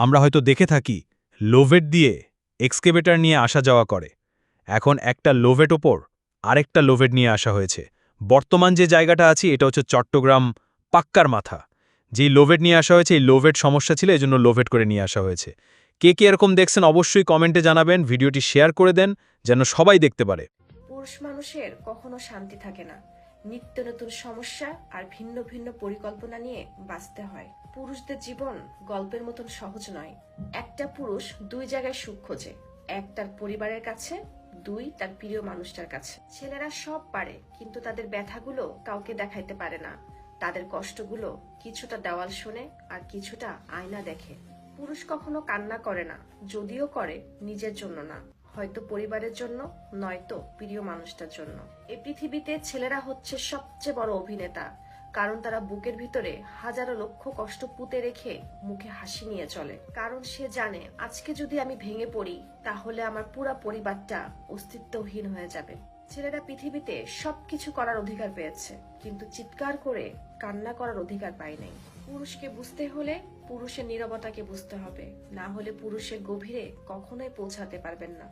আমরা হয়তো দেখে থাকি লোভেট দিয়ে এক্সকেভেটর নিয়ে আসা যাওয়া করে। এখন একটা লোভেট ওপর আরেকটা লোভেট নিয়ে আসা হয়েছে। বর্তমান যে জায়গাটা আছে এটা হচ্ছে চট্টগ্রাম পাক্কার মাথা। যেই লোভেট নিয়ে আসা হয়েছে এই লোভেট সমস্যা ছিল, এজন্য লোভেট করে নিয়ে আসা হয়েছে। কে কে এরকম দেখছেন অবশ্যই কমেন্টে জানাবেন, ভিডিওটি শেয়ার করে দেন যেন সবাই দেখতে পারে। পুরুষ মানুষের কখনো শান্তি থাকে না, নিত্য নতুন সমস্যা আর ভিন্ন ভিন্ন পরিকল্পনা নিয়ে বাঁচতে হয়। পুরুষদের জীবন গল্পের মতন সহজ নয়। একটা পুরুষ দুই জায়গায় সুখ খোঁজে, এক তার পরিবারের কাছে, দুই তার প্রিয় মানুষটার কাছে। ছেলেরা সব পারে, কিন্তু তাদের ব্যথাগুলো কাউকে দেখাইতে পারে না। তাদের কষ্টগুলো কিছুটা দেওয়াল শোনে আর কিছুটা আয়না দেখে। পুরুষ কখনো কান্না করে না, যদিও করে নিজের জন্য না, হয়তো পরিবারের জন্য, নয়তো প্রিয় মানুষটার জন্য। এই পৃথিবীতে ছেলেরা হচ্ছে সবচেয়ে বড় অভিনেতা, কারণ তারা বুকের ভিতরে হাজারো লক্ষ কষ্ট পুঁতে রেখে মুখে হাসি নিয়ে চলে। কারণ সে জানে আজকে যদি আমি ভেঙে পড়ি তাহলে আমার পুরো পরিবারটা অস্তিত্বহীন হয়ে যাবে। ছেলেরা পৃথিবীতে সবকিছু করার অধিকার পেয়েছে, কিন্তু চিৎকার করে কান্না করার অধিকার পায় নাই। পুরুষকে বুঝতে হলে পুরুষের নীরবতাকে বুঝতে হবে, না হলে পুরুষের গভীরে কখনোই পৌঁছাতে পারবেন না।